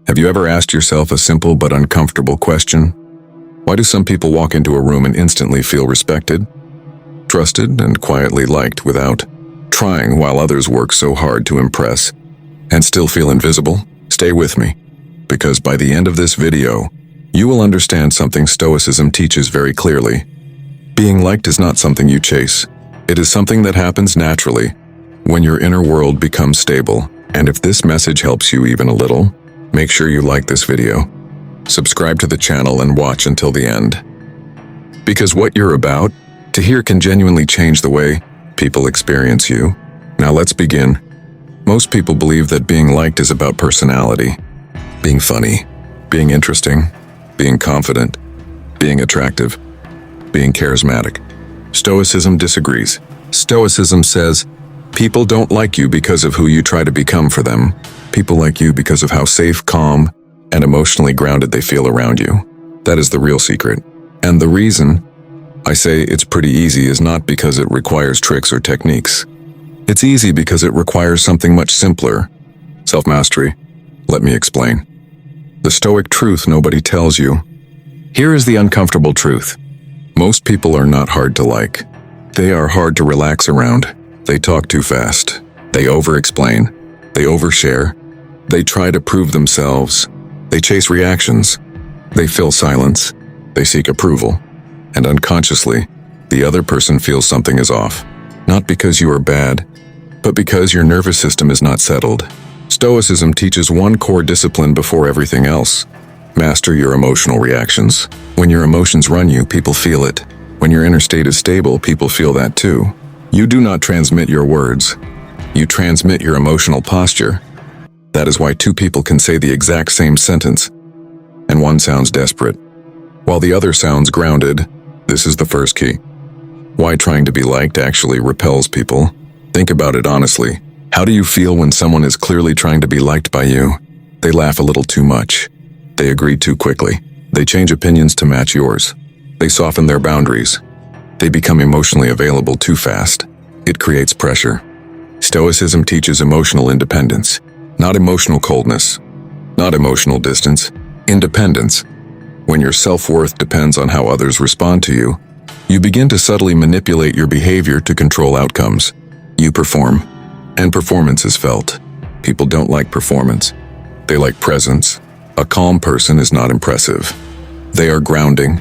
Have you ever asked yourself a simple but uncomfortable question? Why do some people walk into a room and instantly feel respected, trusted, and quietly liked without trying, while others work so hard to impress and still feel invisible? Stay with me, because by the end of this video, you will understand something Stoicism teaches very clearly. Being liked is not something you chase. It is something that happens naturally when your inner world becomes stable. And if this message helps you even a little, make sure you like this video, subscribe to the channel, and watch until the end. Because what you're about to hear can genuinely change the way people experience you. Now let's begin. Most people believe that being liked is about personality, being funny, being interesting, being confident, being attractive, being charismatic. Stoicism disagrees. Stoicism says, people don't like you because of who you try to become for them. People like you because of how safe, calm, and emotionally grounded they feel around you. That is the real secret. And the reason I say it's pretty easy is not because it requires tricks or techniques. It's easy because it requires something much simpler: self-mastery. Let me explain. The Stoic truth nobody tells you. Here is the uncomfortable truth. Most people are not hard to like. They are hard to relax around. They talk too fast. They over-explain. They overshare. They try to prove themselves. They chase reactions. They fill silence. They seek approval. And unconsciously, the other person feels something is off. Not because you are bad, but because your nervous system is not settled. Stoicism teaches one core discipline before everything else. Master your emotional reactions. When your emotions run you, people feel it. When your inner state is stable, people feel that too. You do not transmit your words. You transmit your emotional posture. That is why two people can say the exact same sentence, and one sounds desperate, while the other sounds grounded. This is the first key. Why trying to be liked actually repels people. Think about it honestly. How do you feel when someone is clearly trying to be liked by you? They laugh a little too much. They agree too quickly. They change opinions to match yours. They soften their boundaries. They become emotionally available too fast. It creates pressure. Stoicism teaches emotional independence, not emotional coldness, not emotional distance, independence. When your self-worth depends on how others respond to you, you begin to subtly manipulate your behavior to control outcomes. You perform, and performance is felt. People don't like performance. They like presence. A calm person is not impressive. They are grounding,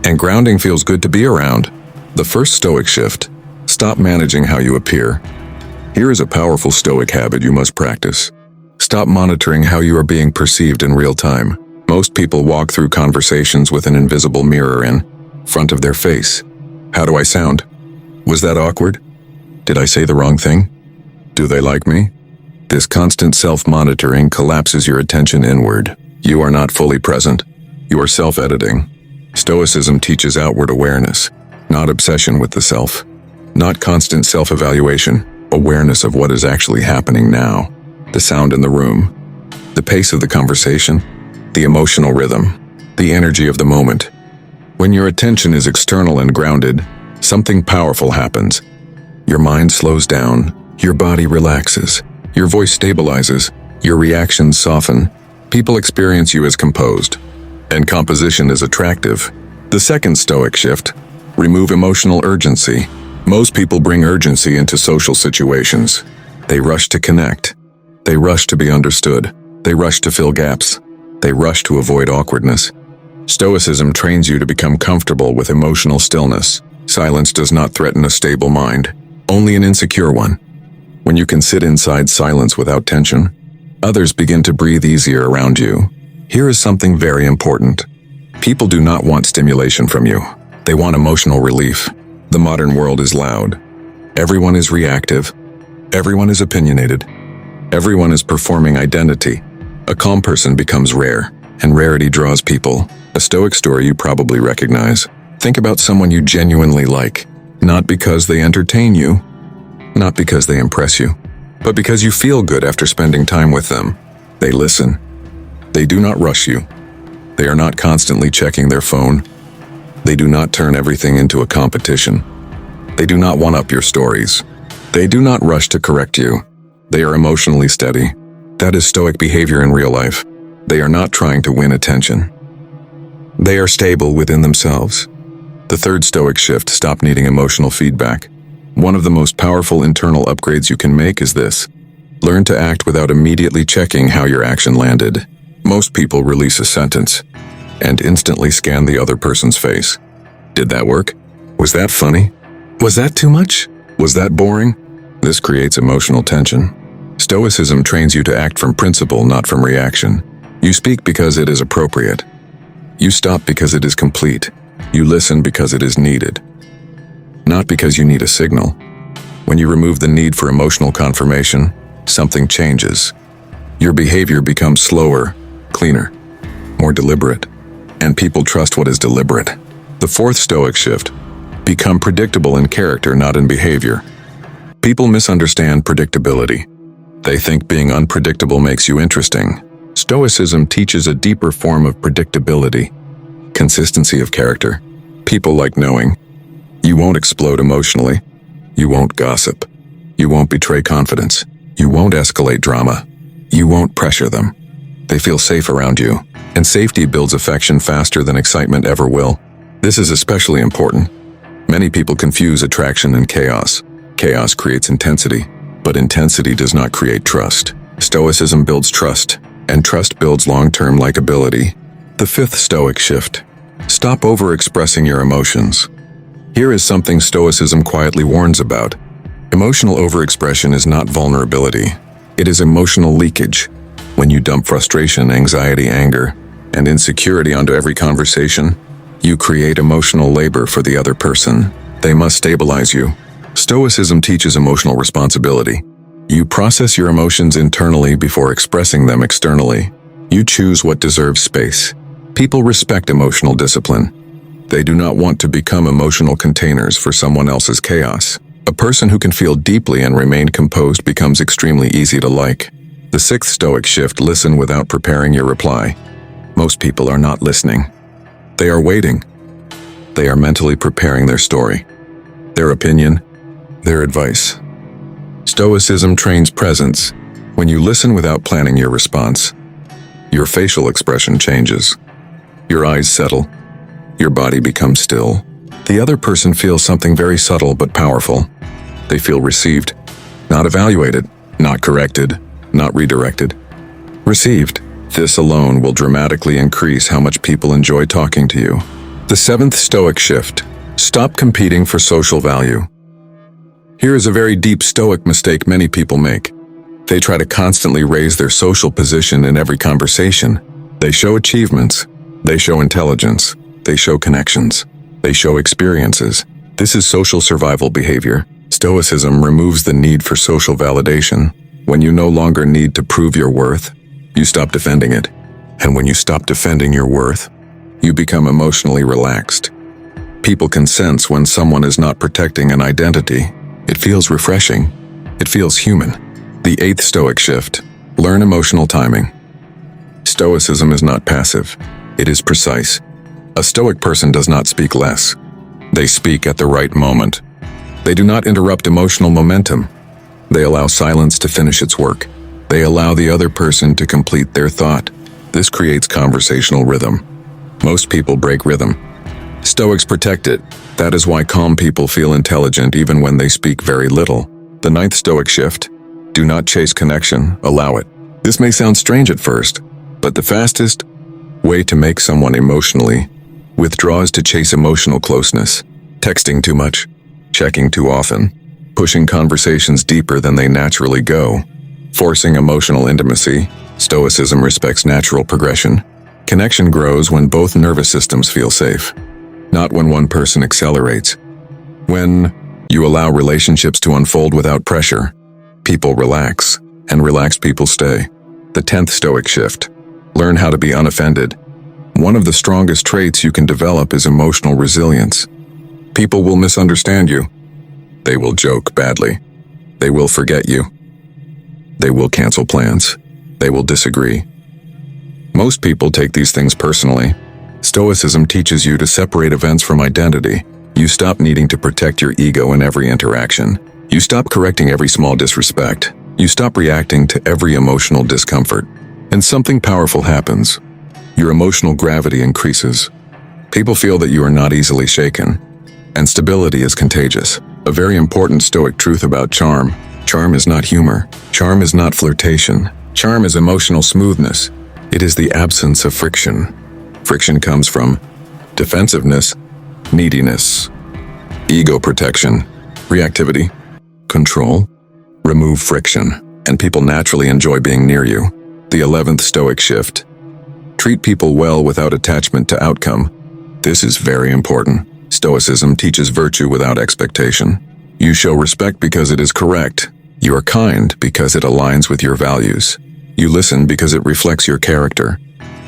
and grounding feels good to be around. The first Stoic shift: stop managing how you appear. Here is a powerful Stoic habit you must practice. Stop monitoring how you are being perceived in real time. Most people walk through conversations with an invisible mirror in front of their face. How do I sound? Was that awkward? Did I say the wrong thing? Do they like me? This constant self-monitoring collapses your attention inward. You are not fully present. You are self-editing. Stoicism teaches outward awareness, not obsession with the self. Not constant self-evaluation, awareness of what is actually happening now. The sound in the room, the pace of the conversation, the emotional rhythm, the energy of the moment. When your attention is external and grounded, something powerful happens. Your mind slows down, your body relaxes, your voice stabilizes, your reactions soften. People experience you as composed, and composition is attractive. The second Stoic shift: remove emotional urgency. Most people bring urgency into social situations. They rush to connect. They rush to be understood. They rush to fill gaps. They rush to avoid awkwardness. Stoicism trains you to become comfortable with emotional stillness. Silence does not threaten a stable mind, only an insecure one. When you can sit inside silence without tension, others begin to breathe easier around you. Here is something very important. People do not want stimulation from you. They want emotional relief. The modern world is loud. Everyone is reactive. Everyone is opinionated. Everyone is performing identity. A calm person becomes rare, and rarity draws people. A Stoic story you probably recognize. Think about someone you genuinely like, not because they entertain you, not because they impress you, but because you feel good after spending time with them. They listen. They do not rush you. They are not constantly checking their phone. They do not turn everything into a competition. They do not one-up your stories. They do not rush to correct you. They are emotionally steady. That is Stoic behavior in real life. They are not trying to win attention. They are stable within themselves. The third Stoic shift: stop needing emotional feedback. One of the most powerful internal upgrades you can make is this: learn to act without immediately checking how your action landed. Most people release a sentence and instantly scan the other person's face. Did that work? Was that funny? Was that too much? Was that boring? This creates emotional tension. Stoicism trains you to act from principle, not from reaction. You speak because it is appropriate. You stop because it is complete. You listen because it is needed, not because you need a signal. When you remove the need for emotional confirmation, something changes. Your behavior becomes slower, cleaner, more deliberate, and people trust what is deliberate. The fourth Stoic shift: become predictable in character, not in behavior. People misunderstand predictability. They think being unpredictable makes you interesting. Stoicism teaches a deeper form of predictability: consistency of character. People like knowing. You won't explode emotionally. You won't gossip. You won't betray confidence. You won't escalate drama. You won't pressure them. They feel safe around you, and safety builds affection faster than excitement ever will. This is especially important. Many people confuse attraction and chaos. Chaos creates intensity, but intensity does not create trust. Stoicism builds trust, and trust builds long-term likability. The fifth Stoic shift: stop over-expressing your emotions. Here is something Stoicism quietly warns about. Emotional overexpression is not vulnerability. It is emotional leakage. When you dump frustration, anxiety, anger, and insecurity onto every conversation, you create emotional labor for the other person. They must stabilize you. Stoicism teaches emotional responsibility. You process your emotions internally before expressing them externally. You choose what deserves space. People respect emotional discipline. They do not want to become emotional containers for someone else's chaos. A person who can feel deeply and remain composed becomes extremely easy to like. The sixth Stoic shift: listen without preparing your reply. Most people are not listening. They are waiting. They are mentally preparing their story, their opinion, their advice. Stoicism trains presence. When you listen without planning your response, your facial expression changes. Your eyes settle. Your body becomes still. The other person feels something very subtle but powerful. They feel received, not evaluated, not corrected, not redirected. Received. This alone will dramatically increase how much people enjoy talking to you. The seventh Stoic shift: stop competing for social value. Here is a very deep Stoic mistake many people make. They try to constantly raise their social position in every conversation. They show achievements. They show intelligence. They show connections. They show experiences. This is social survival behavior. Stoicism removes the need for social validation. When you no longer need to prove your worth, you stop defending it. And when you stop defending your worth, you become emotionally relaxed. People can sense when someone is not protecting an identity. It feels refreshing. It feels human. The eighth Stoic shift: learn emotional timing. Stoicism is not passive. It is precise. A Stoic person does not speak less. They speak at the right moment. They do not interrupt emotional momentum. They allow silence to finish its work. They allow the other person to complete their thought. This creates conversational rhythm. Most people break rhythm. Stoics protect it. That is why calm people feel intelligent even when they speak very little. The ninth Stoic shift: do not chase connection, allow it. This may sound strange at first, but the fastest way to make someone emotionally withdraw is to chase emotional closeness. Texting too much, checking too often, pushing conversations deeper than they naturally go, forcing emotional intimacy. Stoicism respects natural progression. Connection grows when both nervous systems feel safe, not when one person accelerates. When you allow relationships to unfold without pressure, people relax, and relaxed people stay. The 10th Stoic shift: learn how to be unoffended. One of the strongest traits you can develop is emotional resilience. People will misunderstand you. They will joke badly. They will forget you. They will cancel plans. They will disagree. Most people take these things personally. Stoicism teaches you to separate events from identity. You stop needing to protect your ego in every interaction. You stop correcting every small disrespect. You stop reacting to every emotional discomfort. And something powerful happens. Your emotional gravity increases. People feel that you are not easily shaken. And stability is contagious. A very important Stoic truth about charm. Charm is not humor. Charm is not flirtation. Charm is emotional smoothness. It is the absence of friction. Friction comes from defensiveness, neediness, ego protection, reactivity, control. Remove friction, and people naturally enjoy being near you. The 11th Stoic shift. Treat people well without attachment to outcome. This is very important. Stoicism teaches virtue without expectation. You show respect because it is correct. You are kind because it aligns with your values. You listen because it reflects your character,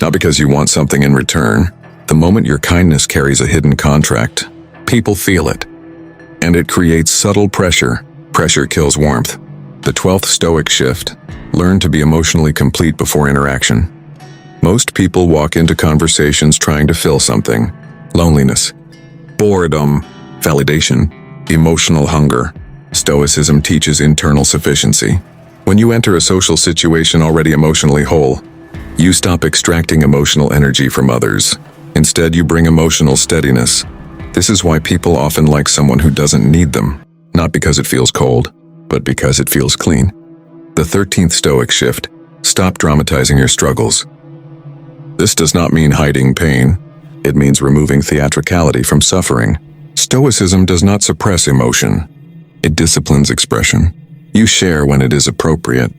not because you want something in return. The moment your kindness carries a hidden contract, people feel it. And it creates subtle pressure. Pressure kills warmth. The 12th Stoic shift. Learn to be emotionally complete before interaction. Most people walk into conversations trying to fill something. Loneliness, boredom, validation, emotional hunger. Stoicism teaches internal sufficiency. When you enter a social situation already emotionally whole, you stop extracting emotional energy from others. Instead, you bring emotional steadiness. This is why people often like someone who doesn't need them, not because it feels cold, but because it feels clean. The 13th Stoic shift. Stop dramatizing your struggles. This does not mean hiding pain. It means removing theatricality from suffering. Stoicism does not suppress emotion. It disciplines expression. You share when it is appropriate.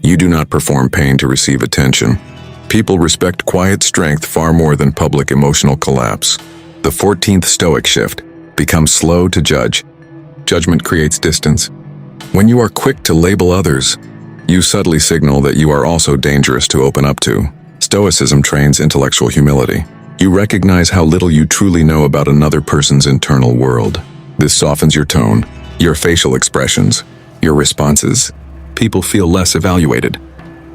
You do not perform pain to receive attention. People respect quiet strength far more than public emotional collapse. The 14th Stoic shift. Become slow to judge. Judgment creates distance. When you are quick to label others, you subtly signal that you are also dangerous to open up to. Stoicism trains intellectual humility. You recognize how little you truly know about another person's internal world. This softens your tone, your facial expressions, your responses. People feel less evaluated.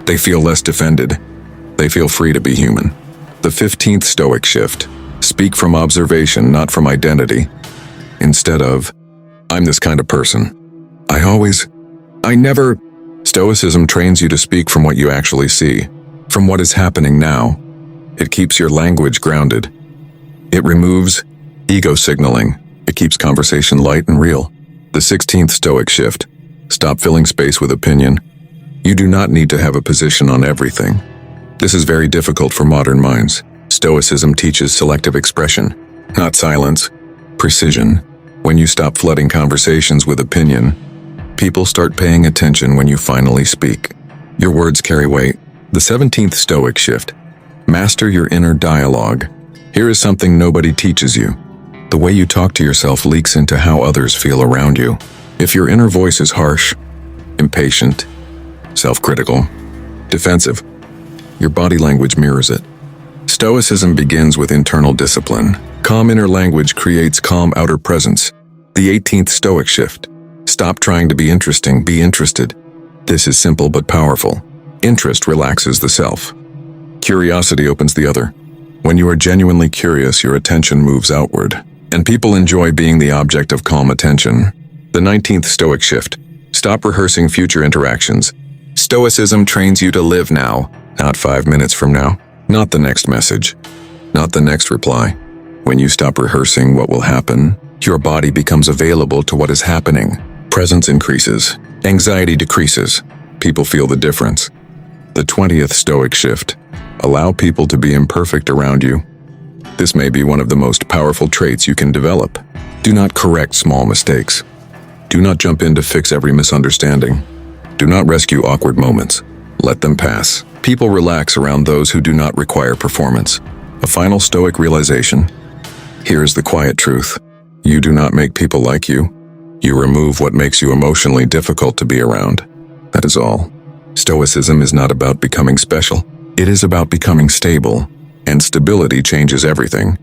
They feel less defended. They feel free to be human. The 15th Stoic shift. Speak from observation, not from identity. Instead of, I'm this kind of person. I never. Stoicism trains you to speak from what you actually see, from what is happening now. It keeps your language grounded. It removes ego signaling. It keeps conversation light and real. The 16th Stoic shift. Stop filling space with opinion. You do not need to have a position on everything. This is very difficult for modern minds. Stoicism teaches selective expression, not silence, precision. When you stop flooding conversations with opinion, people start paying attention when you finally speak. Your words carry weight. The 17th Stoic shift. Master your inner dialogue. Here is something nobody teaches you. The way you talk to yourself leaks into how others feel around you. If your inner voice is harsh, impatient, self-critical, defensive, your body language mirrors it. Stoicism begins with internal discipline. Calm inner language creates calm outer presence. The 18th Stoic shift. Stop trying to be interesting, be interested. This is simple but powerful. Interest relaxes the self. Curiosity opens the other. When you are genuinely curious, your attention moves outward, and people enjoy being the object of calm attention. The 19th Stoic shift. Stop rehearsing future interactions. Stoicism trains you to live now, not 5 minutes from now, not the next message, not the next reply. When you stop rehearsing what will happen, your body becomes available to what is happening. Presence increases, anxiety decreases. People feel the difference. The 20th Stoic shift. Allow people to be imperfect around you. This may be one of the most powerful traits you can develop. Do not correct small mistakes. Do not jump in to fix every misunderstanding. Do not rescue awkward moments. Let them pass. People relax around those who do not require performance. A final Stoic realization. Here is the quiet truth. You do not make people like you. You remove what makes you emotionally difficult to be around. That is all. Stoicism is not about becoming special. It is about becoming stable, and stability changes everything.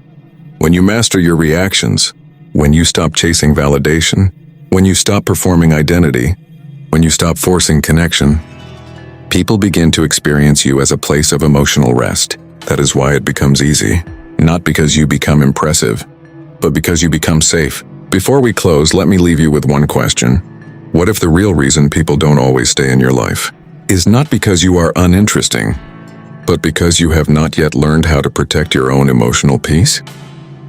When you master your reactions, when you stop chasing validation, when you stop performing identity, when you stop forcing connection, people begin to experience you as a place of emotional rest. That is why it becomes easy. Not because you become impressive, but because you become safe. Before we close, let me leave you with one question. What if the real reason people don't always stay in your life is not because you are uninteresting, but because you have not yet learned how to protect your own emotional peace.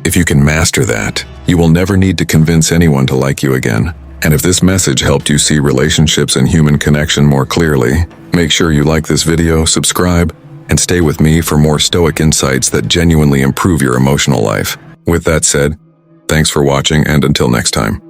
If you can master that, you will never need to convince anyone to like you again. And if this message helped you see relationships and human connection more clearly, make sure you like this video, subscribe, and stay with me for more stoic insights that genuinely improve your emotional life. With that said, thanks for watching, and until next time.